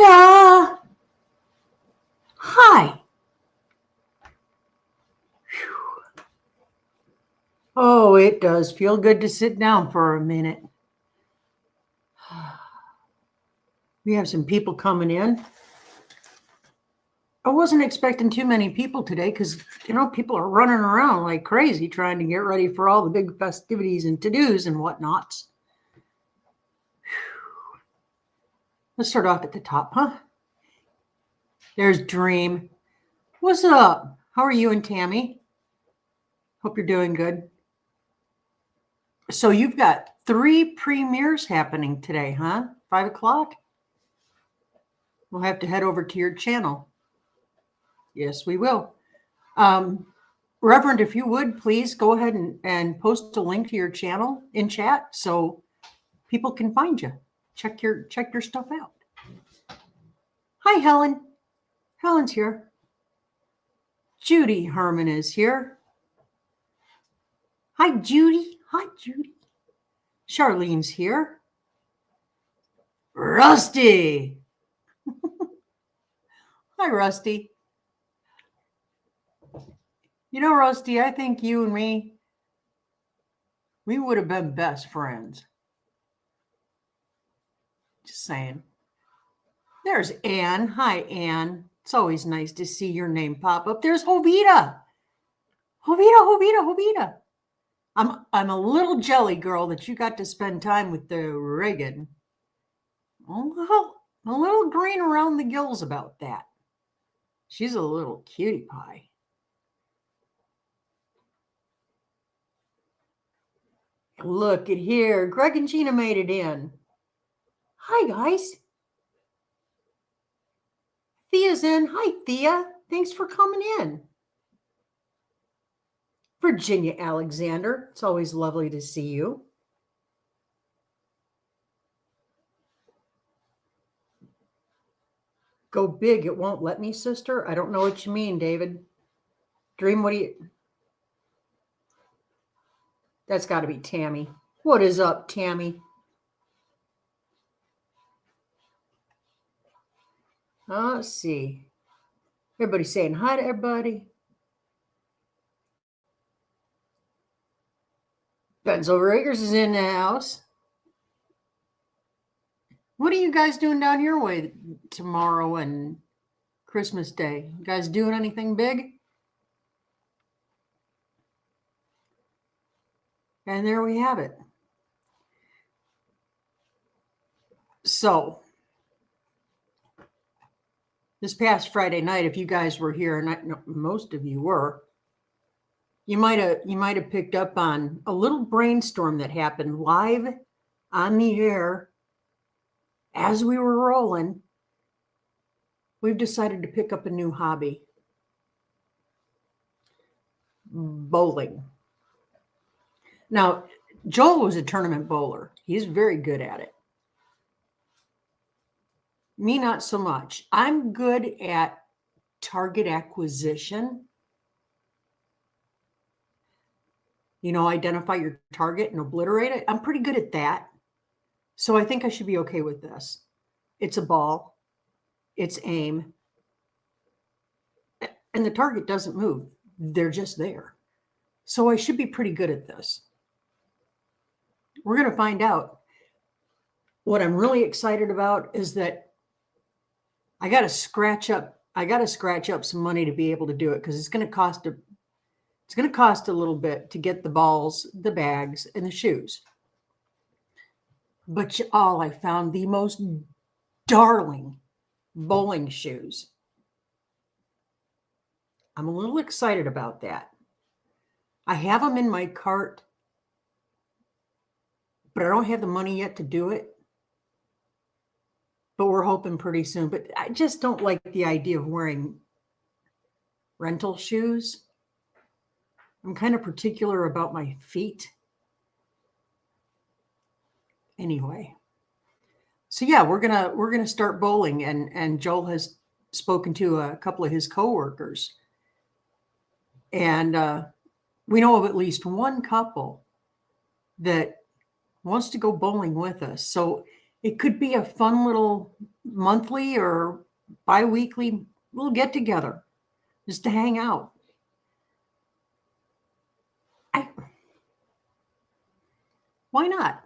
Ta-da! Hi. Whew. Oh, it does feel good to sit down for a minute. We have some people coming in. I wasn't expecting too many people today because, people are running around like crazy trying to get ready for all the big festivities and to-dos and whatnots. Let's start off at the top, huh? There's Dream. What's up? How are you and Tammy? Hope you're doing good. So you've got 3 premieres happening today, huh? 5 o'clock? We'll have to head over to your channel. Yes, we will. Reverend, if you would, please go ahead and post a link to your channel in chat so people can find you. Check your stuff out. Hi, Helen. Helen's here. Judy Herman is here. Hi, Judy. Hi, Judy. Charlene's here. Rusty. Hi, Rusty. Rusty, I think you and me, we would have been best friends. Just saying. There's Anne. Hi, Anne. It's always nice to see your name pop up. There's Jovita. Jovita. I'm a little jelly girl that you got to spend time with the Reagan. A little green around the gills about that. She's a little cutie pie. Look at here. Greg and Gina made it in. Hi, guys. Thea's in. Hi, Thea. Thanks for coming in. Virginia Alexander. It's always lovely to see you. Go big. It won't let me, sister. I don't know what you mean, David. Dream, what do you... That's got to be Tammy. What is up, Tammy? Let's see. Everybody saying hi to everybody. Benzo Riggers is in the house. What are you guys doing down your way tomorrow and Christmas Day? You guys doing anything big? And there we have it. So, this past Friday night, if you guys were here, and most of you were, you might have picked up on a little brainstorm that happened live on the air as we were rolling. We've decided to pick up a new hobby. Bowling. Now, Joel was a tournament bowler. He's very good at it. Me, not so much. I'm good at target acquisition. Identify your target and obliterate it. I'm pretty good at that. So I think I should be okay with this. It's a ball. It's aim. And the target doesn't move. They're just there. So I should be pretty good at this. We're going to find out. What I'm really excited about is that I got to scratch up some money to be able to do it because it's going to cost a little bit to get the balls, the bags, and the shoes. But I found the most darling bowling shoes. I'm a little excited about that. I have them in my cart, but I don't have the money yet to do it. But we're hoping pretty soon. But I just don't like the idea of wearing rental shoes. I'm kind of particular about my feet. Anyway. So yeah, we're gonna start bowling, and Joel has spoken to a couple of his coworkers. And we know of at least 1 couple that wants to go bowling with us. So It could be a fun little monthly or bi-weekly little get together just to hang out. Why not?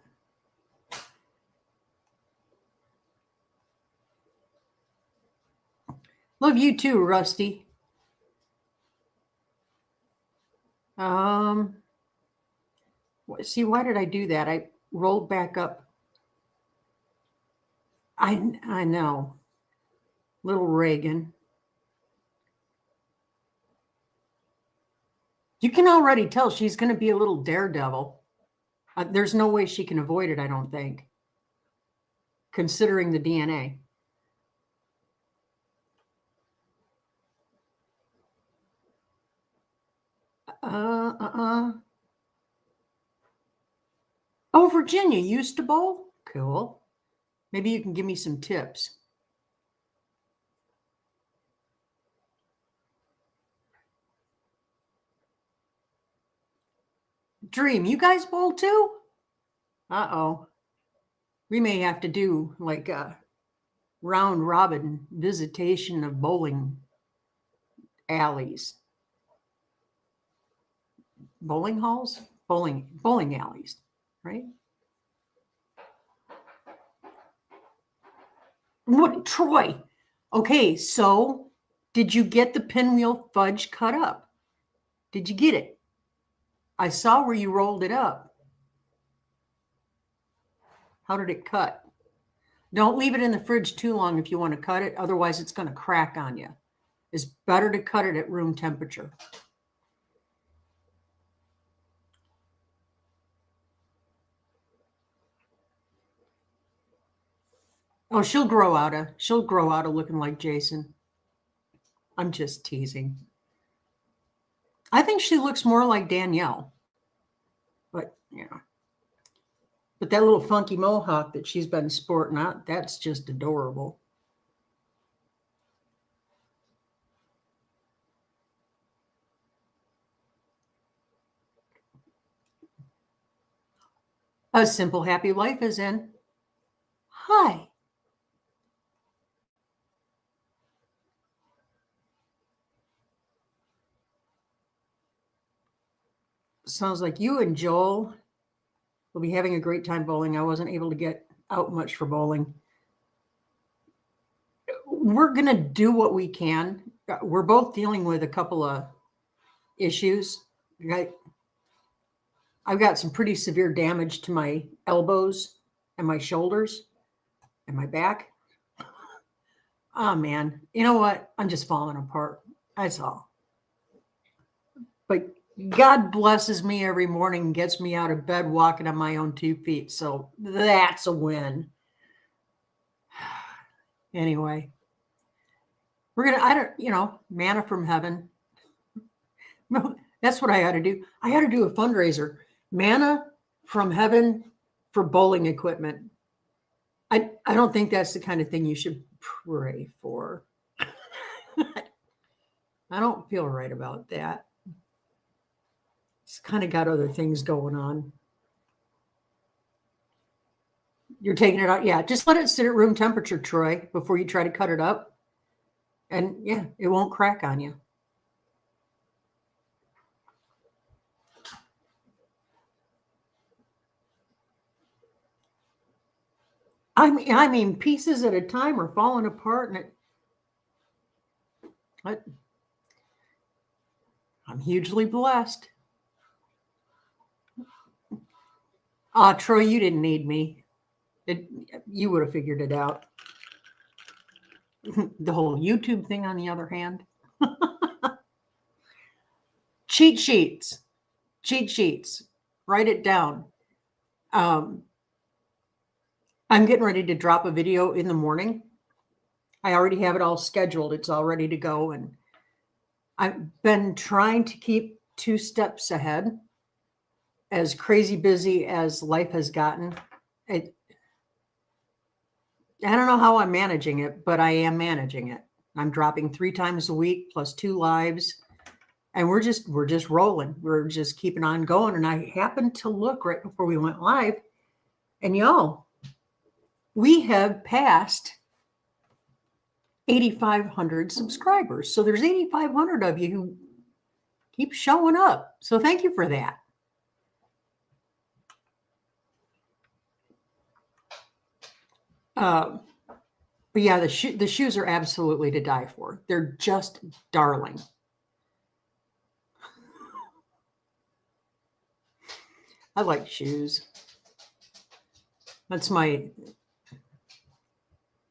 Love you too, Rusty. See, why did I do that? I rolled back up. I know. Little Reagan. You can already tell she's going to be a little daredevil. There's no way she can avoid it, I don't think, considering the DNA. Oh, Virginia used to bowl? Cool. Maybe you can give me some tips. Dream, you guys bowl too? Uh-oh. We may have to do like a round robin visitation of bowling alleys. Bowling halls? Bowling alleys, right? What, Troy? Okay, so did you get the pinwheel fudge cut up? Did you get it? I saw where you rolled it up. How did it cut? Don't leave it in the fridge too long if you want to cut it. Otherwise, it's going to crack on you. It's better to cut it at room temperature. Oh, she'll grow out of looking like Jason. I'm just teasing. I think she looks more like Danielle. But, yeah. But that little funky mohawk that she's been sporting out, that's just adorable. A Simple Happy Life is in. Hi. Sounds like you and Joel will be having a great time bowling. I wasn't able to get out much for bowling. We're going to do what we can. We're both dealing with a couple of issues. I've got some pretty severe damage to my elbows and my shoulders and my back. Oh, man. You know what? I'm just falling apart. That's all. But God blesses me every morning and gets me out of bed walking on my own 2 feet. So that's a win. Anyway, we're going to, manna from heaven. No, that's what I ought to do. I ought to do a fundraiser. Manna from heaven for bowling equipment. I don't think that's the kind of thing you should pray for. I don't feel right about that. It's kind of got other things going on. You're taking it out. Yeah, just let it sit at room temperature, Troy, before you try to cut it up. And yeah, it won't crack on you. I mean, pieces at a time are falling apart, and I'm hugely blessed. Troy, you didn't need me. You would have figured it out. The whole YouTube thing, on the other hand. Cheat sheets. Write it down. I'm getting ready to drop a video in the morning. I already have it all scheduled. It's all ready to go. And I've been trying to keep 2 steps ahead. As crazy busy as life has gotten, I don't know how I'm managing it, but I am managing it. I'm dropping 3 times a week plus 2 lives. And we're just rolling. We're just keeping on going. And I happened to look right before we went live, and y'all, we have passed 8,500 subscribers. So there's 8,500 of you who keep showing up. So thank you for that. But yeah, the shoes are absolutely to die for. They're just darling. I like shoes. That's my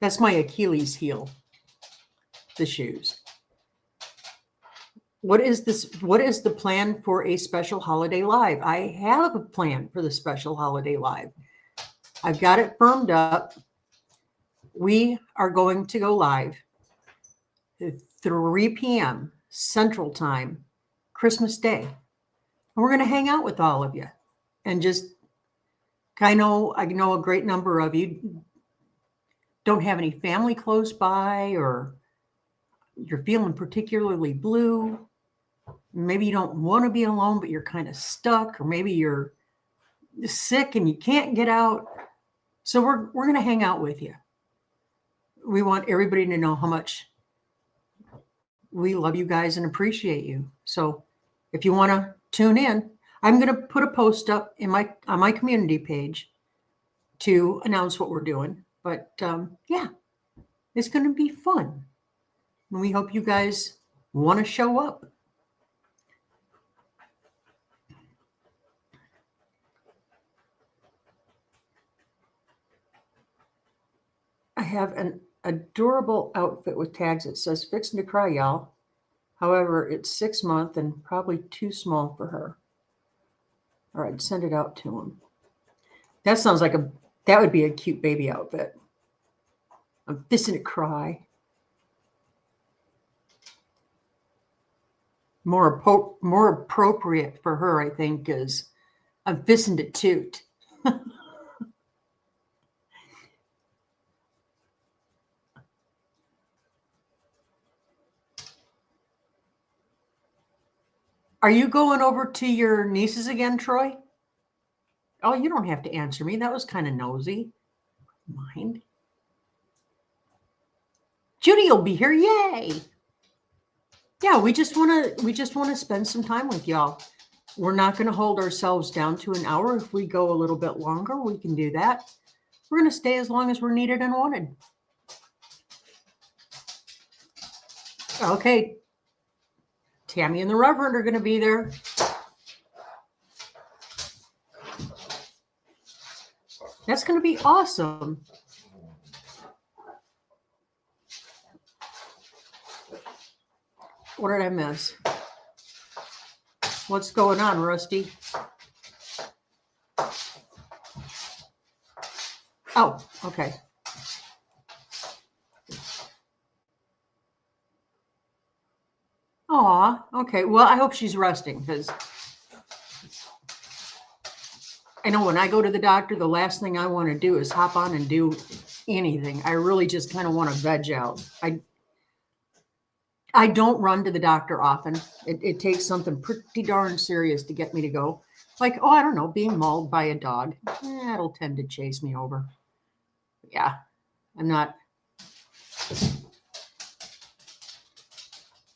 Achilles heel, the shoes. What is the plan for a special holiday live? I have a plan for the special holiday live. I've got it firmed up. We are going to go live at 3 p.m. Central Time, Christmas Day. And we're going to hang out with all of you. And just, I know a great number of you don't have any family close by, or you're feeling particularly blue. Maybe you don't want to be alone, but you're kind of stuck, or maybe you're sick and you can't get out. So we're going to hang out with you. We want everybody to know how much we love you guys and appreciate you. So if you want to tune in, I'm going to put a post up on my community page to announce what we're doing. But yeah, it's going to be fun. And we hope you guys want to show up. I have an adorable outfit with tags. It says "Fixing to Cry, y'all." However, it's 6 months and probably too small for her. All right, send it out to him. That sounds like that would be a cute baby outfit. I'm fixing to cry. More appropriate for her, I think, is I'm fixing to toot. Are you going over to your nieces again, Troy? Oh, you don't have to answer me. That was kind of nosy. Mind. Judy will be here. Yay. Yeah, we just want to spend some time with y'all. We're not going to hold ourselves down to an hour. If we go a little bit longer, we can do that. We're going to stay as long as we're needed and wanted. Okay. Tammy and the Reverend are going to be there. That's going to be awesome. What did I miss? What's going on, Rusty? Oh, okay. Aw, okay. Well, I hope she's resting, because I know when I go to the doctor, the last thing I want to do is hop on and do anything. I really just kind of want to veg out. I don't run to the doctor often. It takes something pretty darn serious to get me to go. Like, I don't know, being mauled by a dog. That'll tend to chase me over. Yeah, I'm not.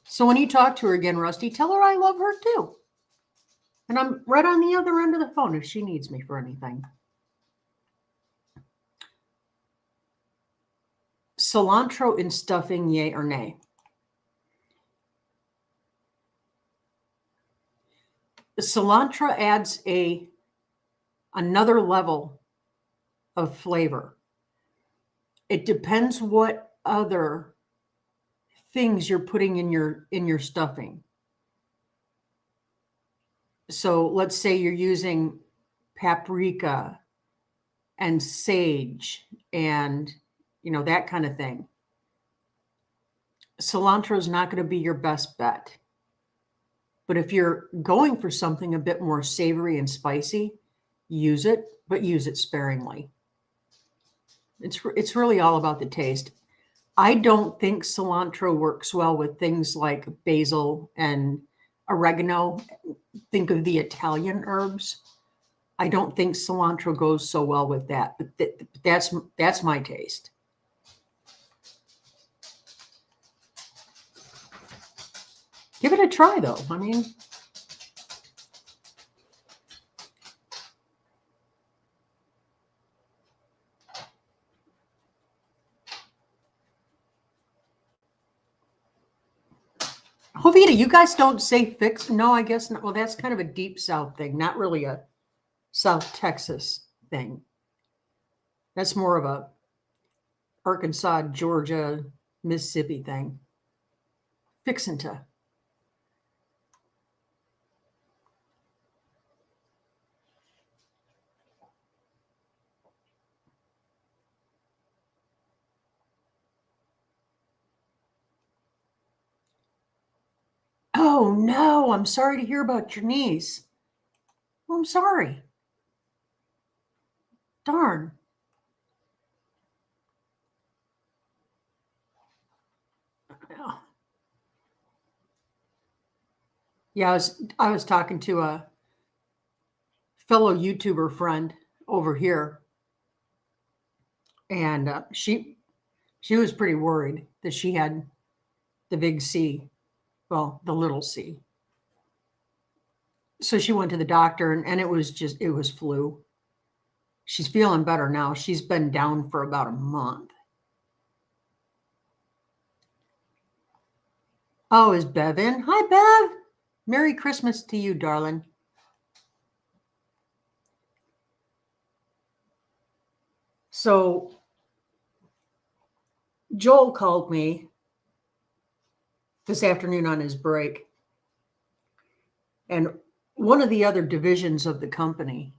So when you talk to her again, Rusty, tell her I love her too. And I'm right on the other end of the phone if she needs me for anything. Cilantro in stuffing, yay or nay? The cilantro adds another level of flavor. It depends what other things you're putting in your stuffing. So let's say you're using paprika and sage and that kind of thing. Cilantro is not going to be your best bet. But if you're going for something a bit more savory and spicy, use it, but use it sparingly. It's really all about the taste. I don't think cilantro works well with things like basil and oregano. Think of the Italian herbs. I don't think cilantro goes so well with that, but that's my taste. Give it a try, though. I mean, Jovita, you guys don't say fix? No, I guess not. Well, that's kind of a deep South thing, not really a South Texas thing. That's more of a Arkansas, Georgia, Mississippi thing. Fixin' to. Oh, no, I'm sorry to hear about your niece. Well, I'm sorry. Darn. Yeah, I was talking to a fellow YouTuber friend over here, and she was pretty worried that she had the big C, well, the little C. So she went to the doctor, and it was flu. She's feeling better now. She's been down for about a month. Oh, is Bev in? Hi, Bev. Merry Christmas to you, darling. So Joel called me this afternoon on his break, and one of the other divisions of the company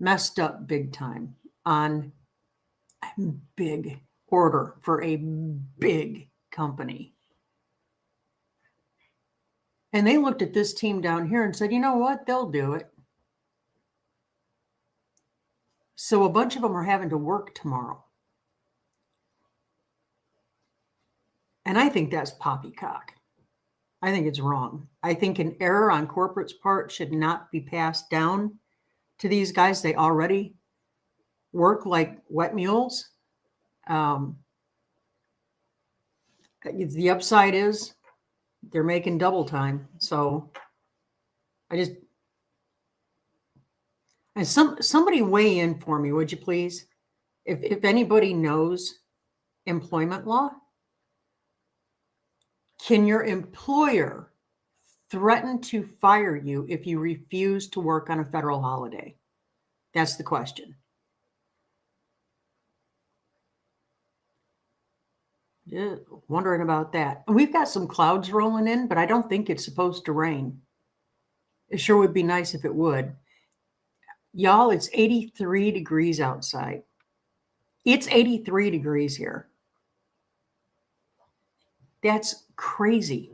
messed up big time on a big order for a big company. And they looked at this team down here and said, you know what? They'll do it. So a bunch of them are having to work tomorrow. And I think that's poppycock. I think it's wrong. I think an error on corporate's part should not be passed down to these guys. They already work like wet mules. The upside is they're making double time. So and somebody weigh in for me, would you please? If anybody knows employment law, can your employer threaten to fire you if you refuse to work on a federal holiday? That's the question. Yeah, wondering about that. And we've got some clouds rolling in, but I don't think it's supposed to rain. It sure would be nice if it would. Y'all, it's 83 degrees outside. It's 83 degrees here. That's crazy.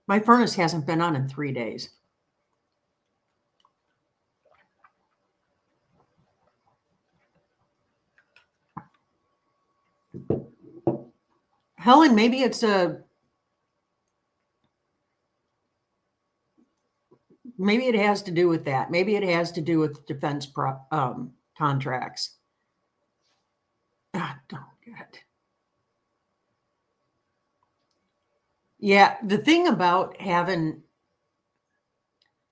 My furnace hasn't been on in 3 days. Helen, maybe it has to do with that. Maybe it has to do with defense contracts. Don't get it. Yeah, the thing about having,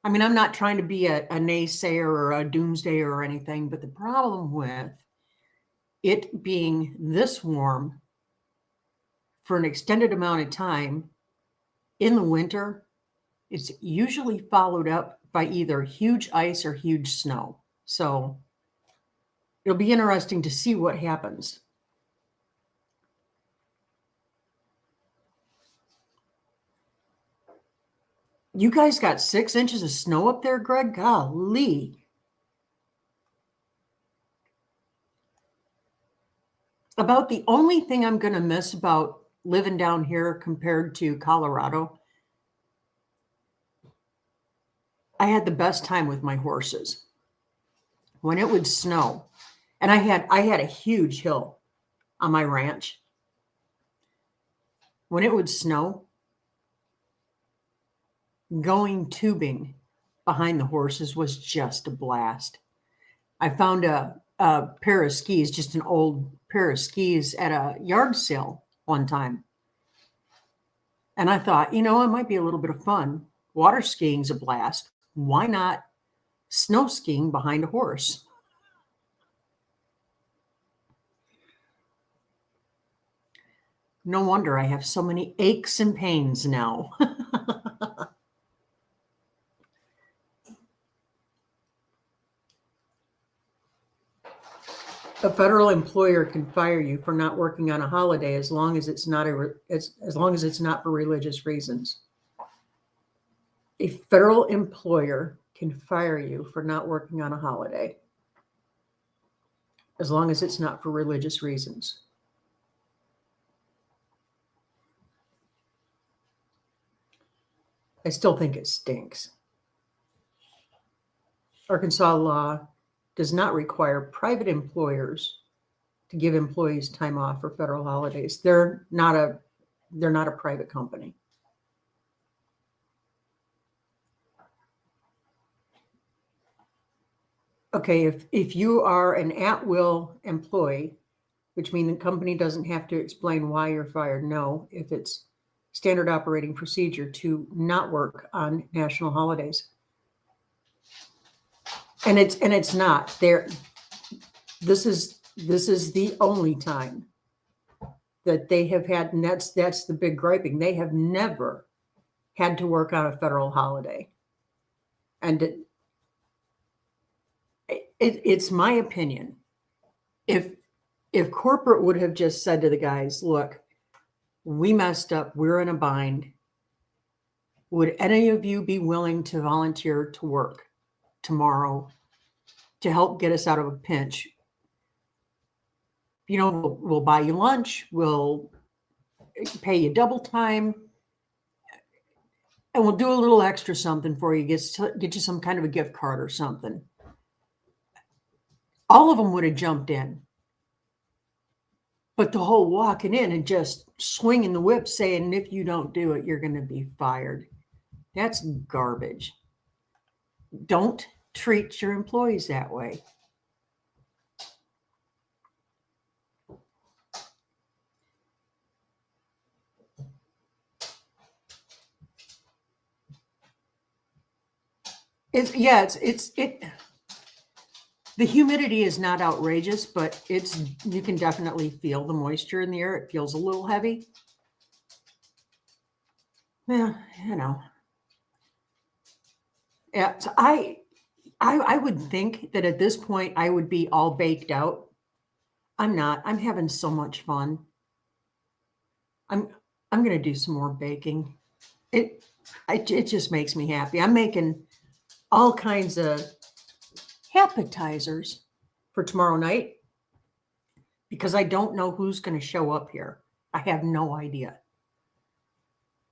I mean, I'm not trying to be a naysayer or a doomsdayer or anything, but the problem with it being this warm for an extended amount of time in the winter, it's usually followed up by either huge ice or huge snow. So it'll be interesting to see what happens. You guys got 6 inches of snow up there, Greg? Golly. About the only thing I'm going to miss about living down here compared to Colorado, I had the best time with my horses. When it would snow, and I had a huge hill on my ranch. When it would snow, going tubing behind the horses was just a blast. I found a pair of skis, just an old pair of skis at a yard sale one time. And I thought, it might be a little bit of fun. Water skiing's a blast. Why not snow skiing behind a horse? No wonder I have so many aches and pains now. A federal employer can fire you for not working on a holiday as long as it's not as long as it's not for religious reasons. A federal employer can fire you for not working on a holiday as long as it's not for religious reasons. I still think it stinks. Arkansas law does not require private employers to give employees time off for federal holidays. They're not a private company. Okay, if you are an at-will employee, which means the company doesn't have to explain why you're fired. No, if it's standard operating procedure to not work on national holidays. And it's not there. This is the only time that they have had, and that's the big griping. They have never had to work on a federal holiday. And it's my opinion. If corporate would have just said to the guys, look, we messed up, we're in a bind. Would any of you be willing to volunteer to work tomorrow to help get us out of a pinch? We'll buy you lunch, we'll pay you double time, and we'll do a little extra something for you, get you some kind of a gift card or something. All of them would have jumped in. But the whole walking in and just swinging the whip saying, if you don't do it, you're going to be fired. That's garbage. Don't treat your employees that way. The humidity is not outrageous, but you can definitely feel the moisture in the air. It feels a little heavy. Yeah, Yeah, so I would think that at this point I would be all baked out. I'm not. I'm having so much fun. I'm going to do some more baking. It just makes me happy. I'm making all kinds of appetizers for tomorrow night because I don't know who's going to show up here. I have no idea.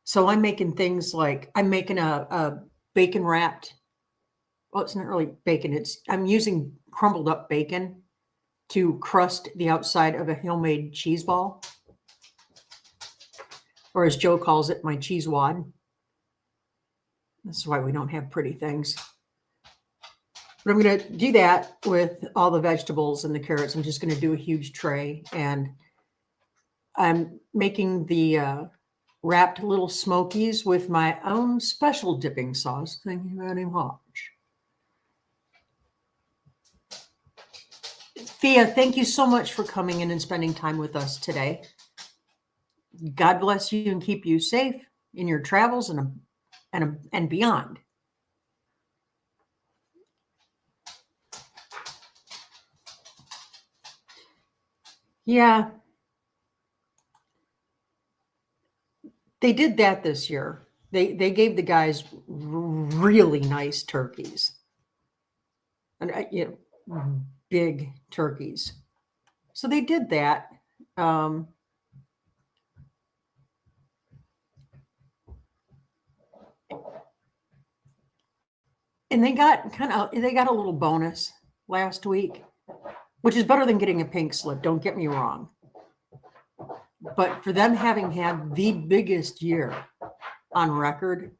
So I'm making things like I'm making a bacon wrapped. Well, it's not really bacon. I'm using crumbled up bacon to crust the outside of a homemade cheese ball, or as Joe calls it, my cheese wad. That's why we don't have pretty things. But I'm going to do that with all the vegetables and the carrots. I'm just going to do a huge tray, and I'm making the wrapped little smokies with my own special dipping sauce. Thank you very much. Thea, thank you so much for coming in and spending time with us today. God bless you and keep you safe in your travels and beyond. Yeah. They did that this year. They gave the guys really nice turkeys. And big turkeys. So they did that. And they got a little bonus last week, which is better than getting a pink slip. Don't get me wrong. But for them having had the biggest year on record,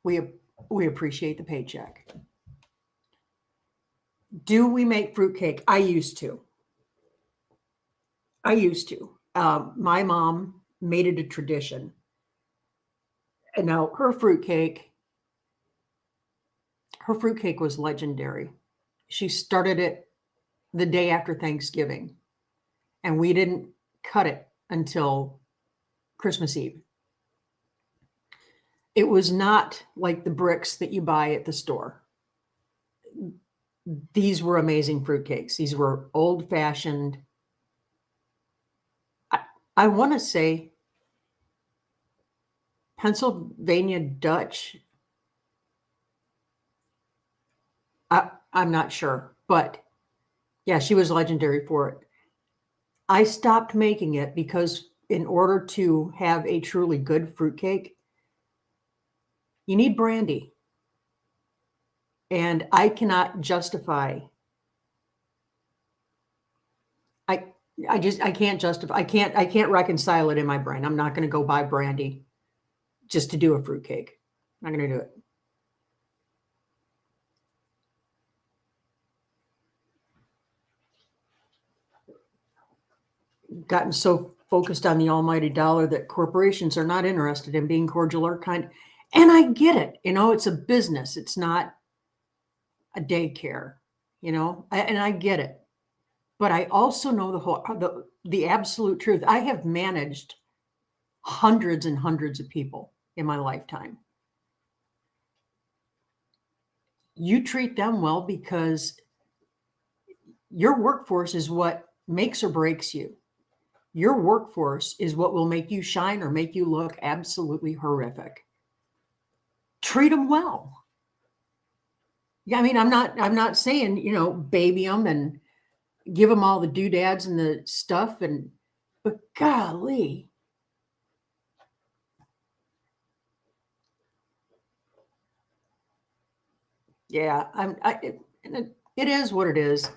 we appreciate the paycheck. Do we make fruitcake? I used to. My mom made it a tradition. And now her fruitcake was legendary. She started it the day after Thanksgiving, and we didn't cut it until Christmas Eve. It was not like the bricks that you buy at the store. These were amazing fruitcakes. These were old-fashioned. I want to say Pennsylvania Dutch. I'm not sure, but yeah, she was legendary for it. I stopped making it because in order to have a truly good fruitcake, you need brandy. And I cannot justify. I can't justify. I can't reconcile it in my brain. I'm not going to go buy brandy just to do a fruitcake. I'm not going to do it. Gotten so focused on the almighty dollar that corporations are not interested in being cordial or kind. And I get it. It's a business. It's not a daycare, and I get it. But I also know the absolute truth. I have managed hundreds and hundreds of people in my lifetime. You treat them well because your workforce is what makes or breaks you. Your workforce is what will make you shine or make you look absolutely horrific. Treat them well. Yeah, I mean, I'm not saying, baby them and give them all the doodads and the stuff, but golly. Yeah, it is what it is.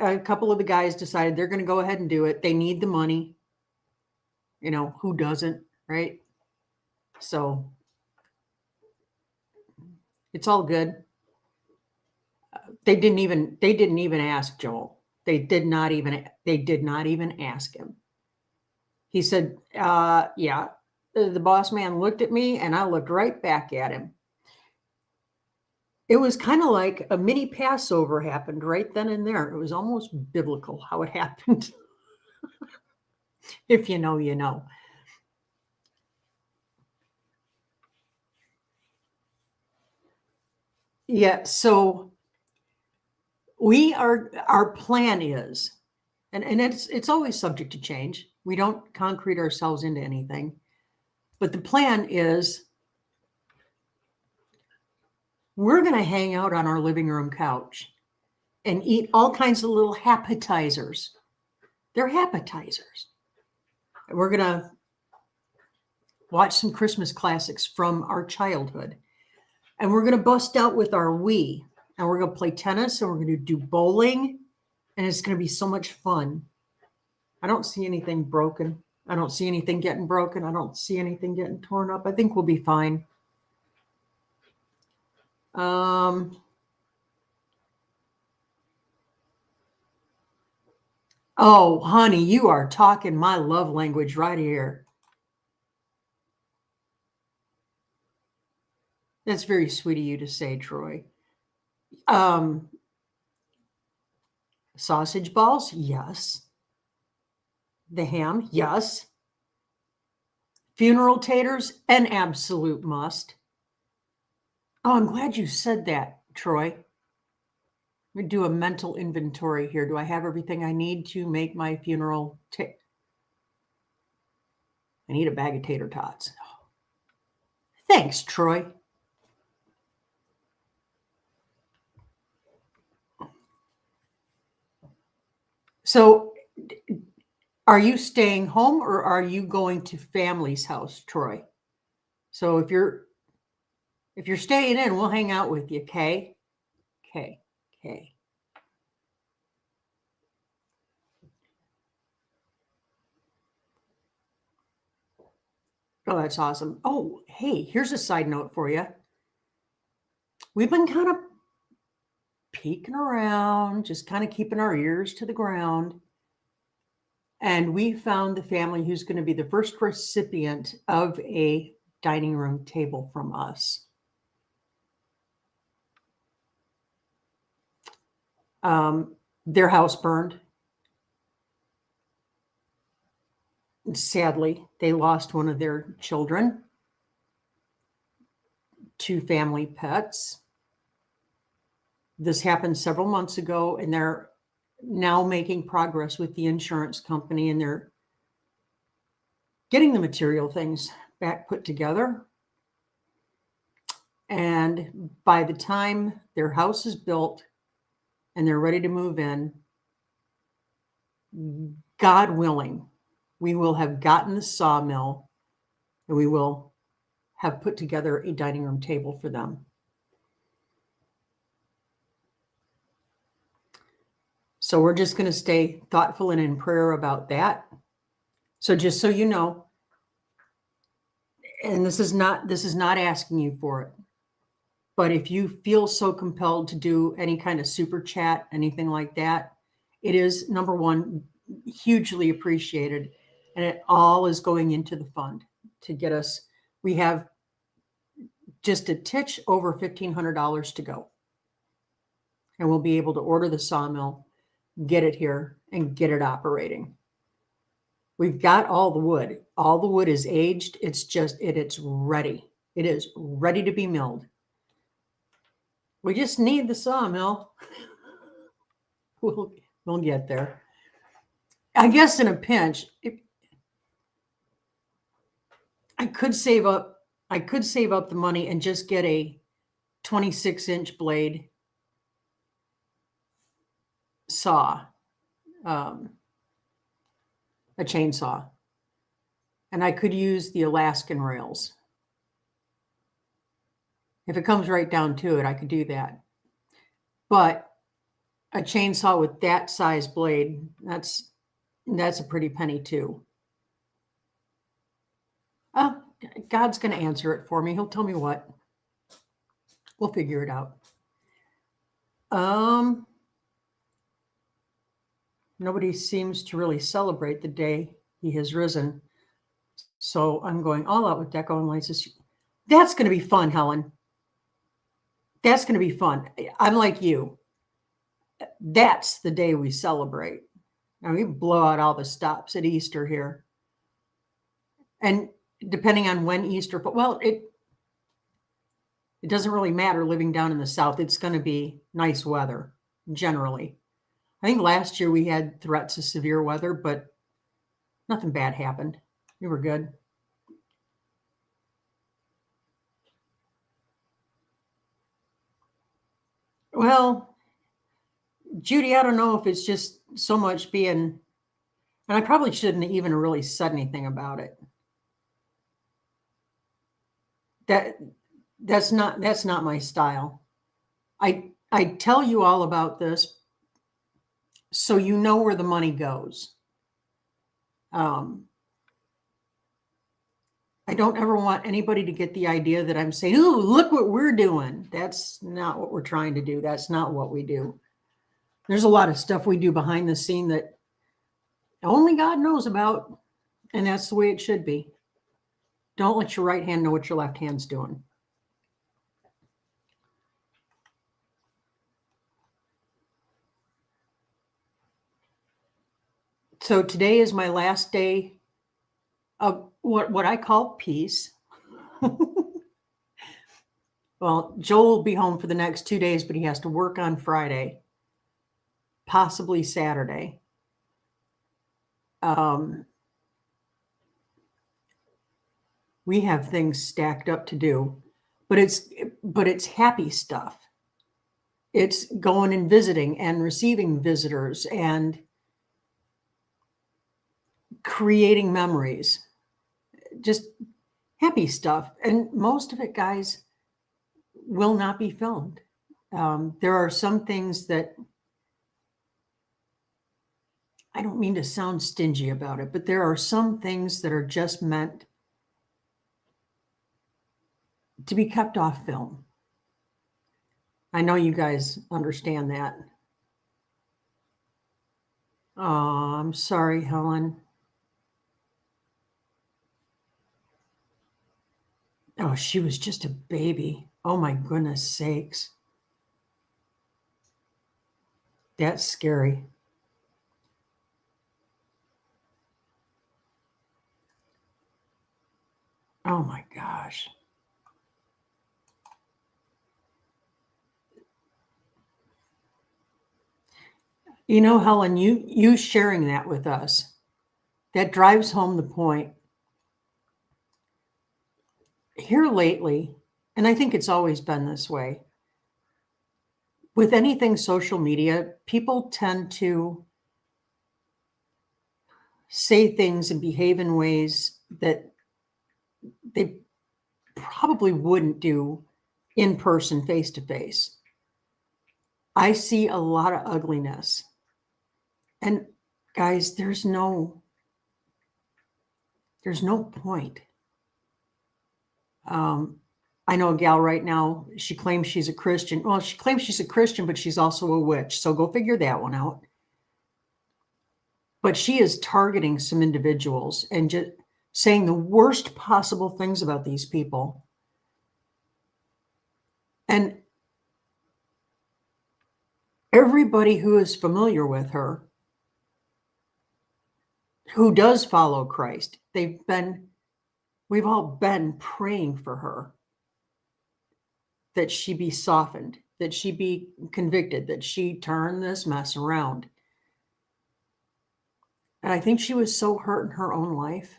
A couple of the guys decided they're going to go ahead and do it. They need the money. Who doesn't, right? So it's all good. They didn't even ask Joel. They did not even ask him. He said, yeah, the boss man looked at me and I looked right back at him. It was kind of like a mini Passover happened right then and there. It was almost biblical how it happened. If you know, you know. Yeah, so our plan is, and it's always subject to change. We don't concrete ourselves into anything. But the plan is we're going to hang out on our living room couch and eat all kinds of little appetizers. They're appetizers. We're going to watch some Christmas classics from our childhood. And we're going to bust out with our Wii. And we're going to play tennis and we're going to do bowling. And it's going to be so much fun. I don't see anything broken. I don't see anything getting broken. I don't see anything getting torn up. I think we'll be fine. Oh, honey, you are talking my love language right here. That's very sweet of you to say, Troy. Sausage balls? Yes. The ham? Yes. Funeral taters? An absolute must. Oh, I'm glad you said that, Troy. Let me do a mental inventory here. Do I have everything I need to make my funeral? I need a bag of tater tots. Thanks, Troy. So, are you staying home or are you going to family's house, Troy? So if you're staying in, we'll hang out with you, okay? Okay. Oh, that's awesome. Oh, hey, here's a side note for you. We've been kind of peeking around, just kind of keeping our ears to the ground. And we found the family who's going to be the first recipient of a dining room table from us. Their house burned. Sadly, they lost one of their children to family pets. This happened several months ago, and they're now making progress with the insurance company, and they're getting the material things back put together. And by the time their house is built and they're ready to move in, God willing, we will have gotten the sawmill and we will have put together a dining room table for them. So we're just going to stay thoughtful and in prayer about that. So just so you know, and this is not asking you for it, but if you feel so compelled to do any kind of super chat, anything like that, it is, number one, hugely appreciated. And it all is going into the fund to get us. We have just a titch over $1,500 to go. And we'll be able to order the sawmill, get it here, and get it operating. We've got all the wood. All the wood is aged. It's ready. It is ready to be milled. We just need the sawmill. We'll get there. I guess in a pinch, I could save up the money and just get a 26-inch blade saw, a chainsaw, and I could use the Alaskan rails. If it comes right down to it, I could do that. But a chainsaw with that size blade, that's a pretty penny too. God's going to answer it for me. He'll tell me what. We'll figure it out. Nobody seems to really celebrate the day he has risen. So I'm going all out with Deco and Lights. That's going to be fun, Helen. That's going to be fun. I'm like you. That's the day we celebrate. Now we blow out all the stops at Easter here. And depending on when Easter, well, it doesn't really matter living down in the South. It's going to be nice weather, generally. I think last year we had threats of severe weather, but nothing bad happened. We were good. Well, Judy, I don't know if it's just so much being, and I probably shouldn't have even really said anything about it. That's not my style. I tell you all about this so you know where the money goes. I don't ever want anybody to get the idea that I'm saying, "Ooh, look what we're doing." That's not what we're trying to do. That's not what we do. There's a lot of stuff we do behind the scene that only God knows about, and that's the way it should be. Don't let your right hand know what your left hand's doing. So today is my last day of what I call peace. Well, Joel will be home for the next 2 days, but he has to work on Friday, possibly Saturday. We have things stacked up to do, but it's happy stuff. It's going and visiting and receiving visitors and creating memories, just happy stuff. And most of it, guys, will not be filmed. There are some things that, I don't mean to sound stingy about it, but there are some things that are just meant to be kept off film. I know you guys understand that. Oh, I'm sorry, Helen. Oh, she was just a baby. Oh my goodness sakes. That's scary. Oh my gosh. You know, Helen, you sharing that with us, that drives home the point. Here lately, and I think it's always been this way, with anything social media, people tend to say things and behave in ways that they probably wouldn't do in person, face to face. I see a lot of ugliness. And guys, there's no point. I know a gal right now, she claims she's a Christian. Well, she claims she's a Christian, but she's also a witch. So go figure that one out. But she is targeting some individuals and just saying the worst possible things about these people. And everybody who is familiar with her, who does follow Christ, we've all been praying for her, that she be softened, that she be convicted, that she turn this mess around. And I think she was so hurt in her own life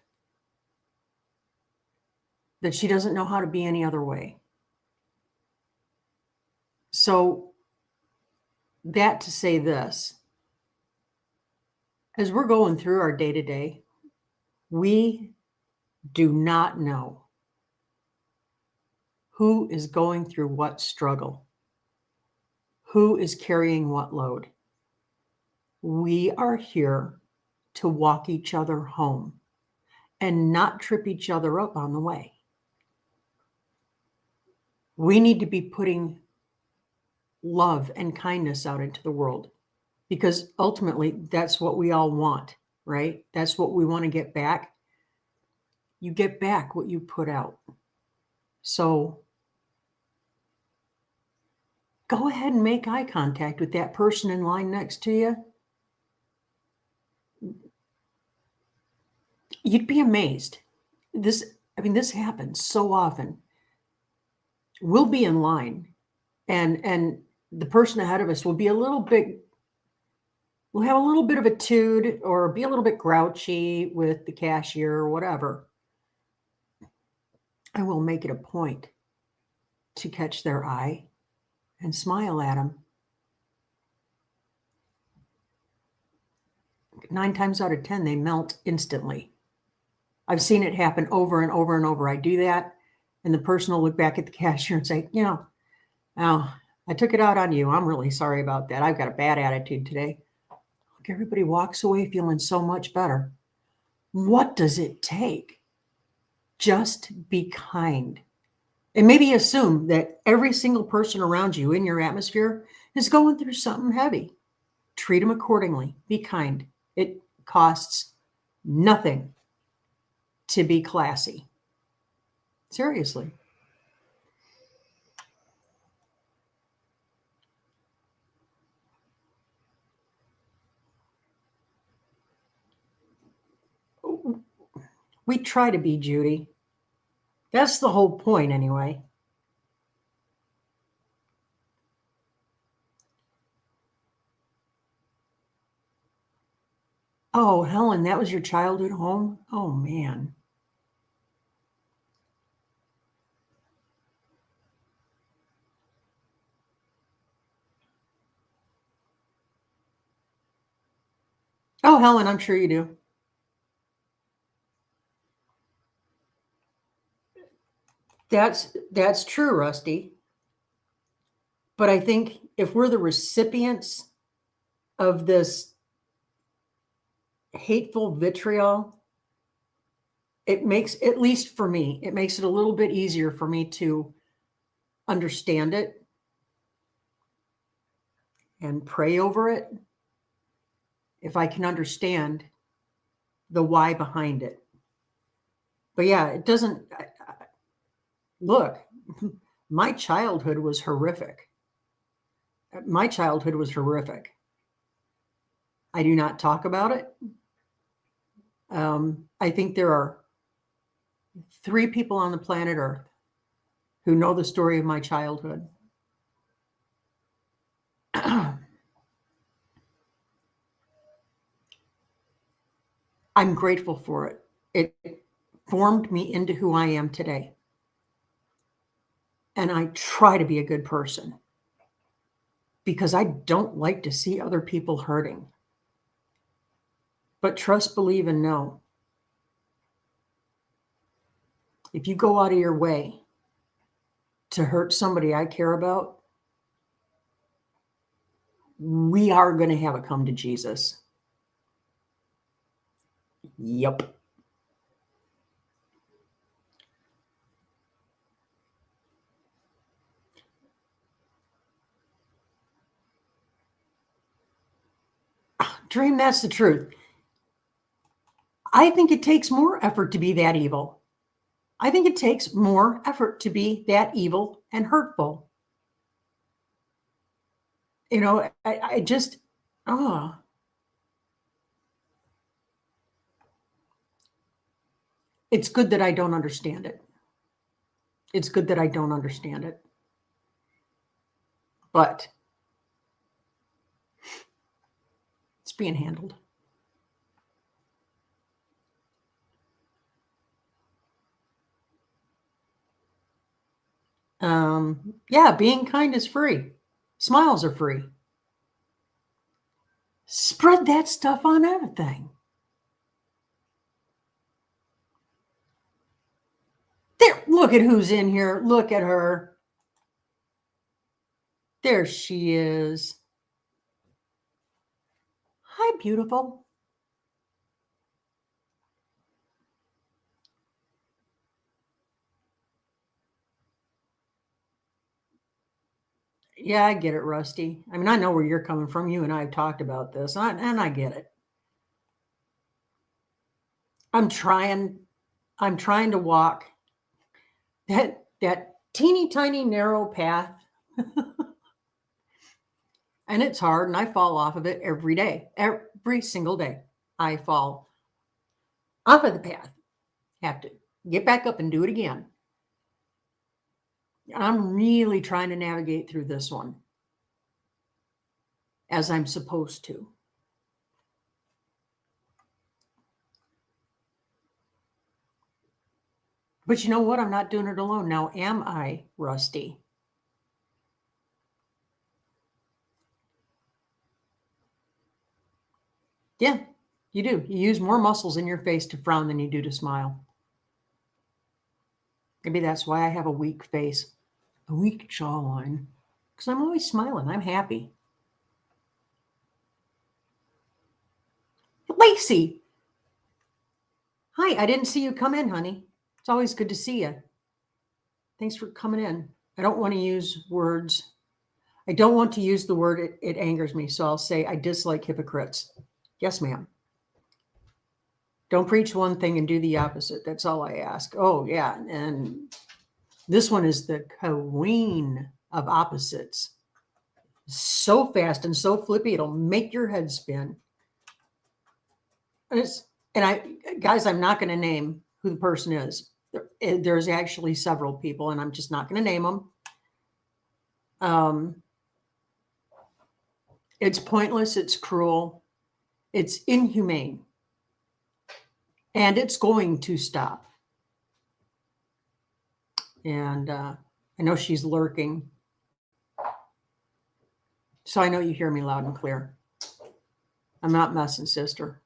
that she doesn't know how to be any other way. So that to say this, as we're going through our day-to-day, we do not know who is going through what struggle, who is carrying what load. We are here to walk each other home and not trip each other up on the way. We need to be putting love and kindness out into the world, because ultimately that's what we all want, right? That's what we want to get back. You get back what you put out. So go ahead and make eye contact with that person in line next to you. You'd be amazed. This happens so often. We'll be in line and the person ahead of us will be we'll have a little bit of a tude or be a little bit grouchy with the cashier or whatever. I will make it a point to catch their eye and smile at them. 9 times out of 10, they melt instantly. I've seen it happen over and over and over. I do that, and the person will look back at the cashier and say, oh, I took it out on you. I'm really sorry about that. I've got a bad attitude today. Look, everybody walks away feeling so much better. What does it take? Just be kind. And maybe assume that every single person around you in your atmosphere is going through something heavy. Treat them accordingly. Be kind. It costs nothing to be classy. Seriously. We try to be, Judy. That's the whole point anyway. Oh, Helen, that was your childhood home? Oh, man. Oh, Helen, I'm sure you do. That's true, Rusty. But I think if we're the recipients of this hateful vitriol, it makes, at least for me, it makes it a little bit easier for me to understand it and pray over it if I can understand the why behind it. But yeah, it doesn't look, my childhood was horrific. My childhood was horrific. I do not talk about it. I think there are 3 people on the planet Earth who know the story of my childhood. I'm grateful for it. It formed me into who I am today. And I try to be a good person because I don't like to see other people hurting. But trust, believe, and know. If you go out of your way to hurt somebody I care about, we are going to have it come to Jesus. Yep. Dream, that's the truth. I think it takes more effort to be that evil. I think it takes more effort to be that evil and hurtful. You know, I just, oh. It's good that I don't understand it. It's good that I don't understand it. But it's being handled. Yeah, being kind is free. Smiles are free. Spread that stuff on everything. There, look at who's in here. Look at her. There she is. Hi, beautiful. Yeah, I get it, Rusty. I mean, I know where you're coming from. You and I have talked about this, and I get it. I'm trying to walk that teeny tiny narrow path. And it's hard, and I fall off of it every day. Every single day, I fall off of the path. Have to get back up and do it again. I'm really trying to navigate through this one as I'm supposed to. But you know what? I'm not doing it alone now, am I, Rusty? Yeah, you do. You use more muscles in your face to frown than you do to smile. Maybe that's why I have a weak face, a weak jawline, because I'm always smiling. I'm happy. Lacey. Hi, I didn't see you come in, honey. It's always good to see you. Thanks for coming in. I don't want to use words. I don't want to use the word, it angers me. So I'll say, I dislike hypocrites. Yes, ma'am. Don't preach one thing and do the opposite. That's all I ask. Oh, yeah. And this one is the queen of opposites. So fast and so flippy, it'll make your head spin. Guys, I'm not going to name who the person is. There's actually several people, and I'm just not going to name them. It's pointless. It's cruel. It's inhumane. And it's going to stop. And I know she's lurking. So I know you hear me loud and clear. I'm not messing, sister.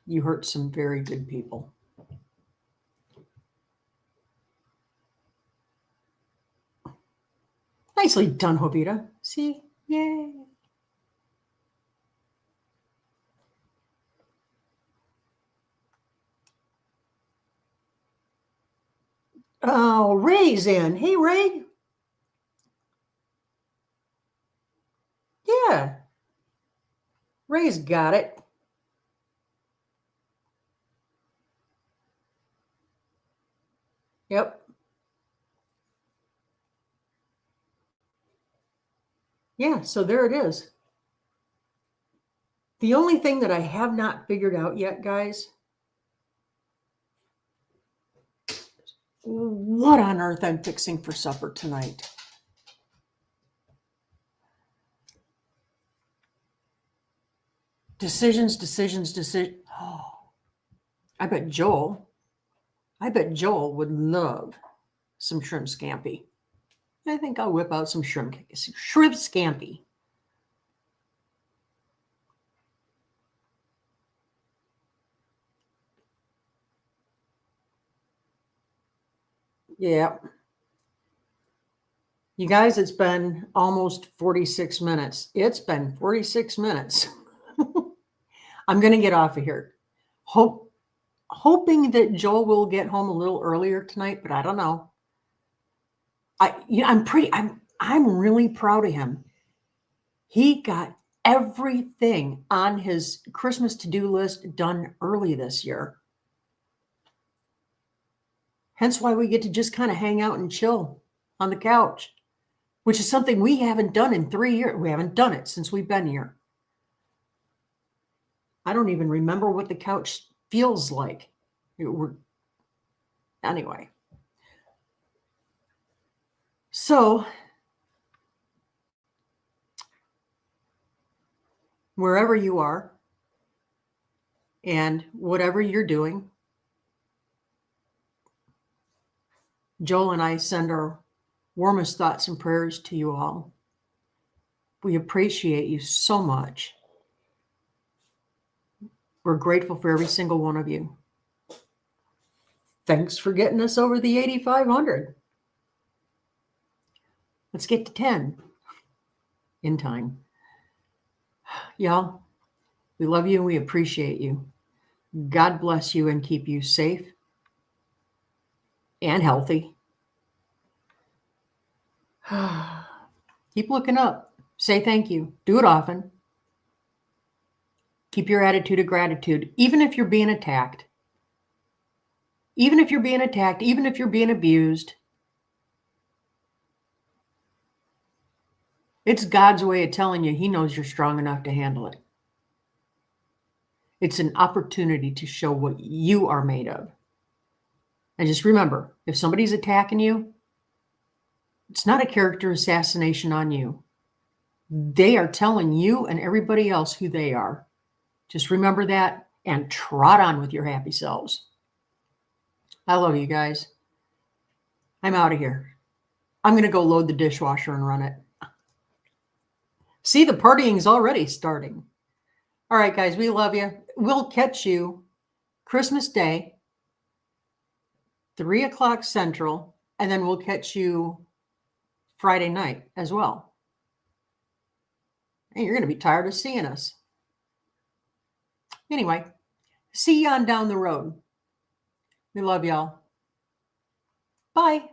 You hurt some very good people. Nicely done, Jovita. See? Yay. Oh, Ray's in. Hey, Ray. Yeah. Ray's got it. Yep. Yeah, so there it is. The only thing that I have not figured out yet, guys, what on earth I'm fixing for supper tonight. Decisions. Oh, I bet Joel would love some shrimp scampi. I think I'll whip out some shrimp scampi. Yeah. You guys, it's been almost 46 minutes. It's been 46 minutes. I'm going to get off of here. Hoping that Joel will get home a little earlier tonight, but I don't know. I'm really proud of him. He got everything on his Christmas to-do list done early this year. Hence why we get to just kind of hang out and chill on the couch, which is something we haven't done in 3 years. We haven't done it since we've been here. I don't even remember what the couch feels like. Anyway. So, wherever you are and whatever you're doing, Joel and I send our warmest thoughts and prayers to you all. We appreciate you so much. We're grateful for every single one of you. Thanks for getting us over the 8,500. Let's get to 10 in time. Y'all, we love you and we appreciate you. God bless you and keep you safe and healthy. Keep looking up. Say thank you. Do it often. Keep your attitude of gratitude, even if you're being attacked. Even if you're being attacked, even if you're being abused. It's God's way of telling you he knows you're strong enough to handle it. It's an opportunity to show what you are made of. And just remember, if somebody's attacking you, it's not a character assassination on you. They are telling you and everybody else who they are. Just remember that and trot on with your happy selves. I love you guys. I'm out of here. I'm going to go load the dishwasher and run it. See, the partying's already starting. All right, guys, we love you. We'll catch you Christmas Day, 3 o'clock Central, and then we'll catch you Friday night as well. And you're going to be tired of seeing us. Anyway, see you on down the road. We love y'all. Bye.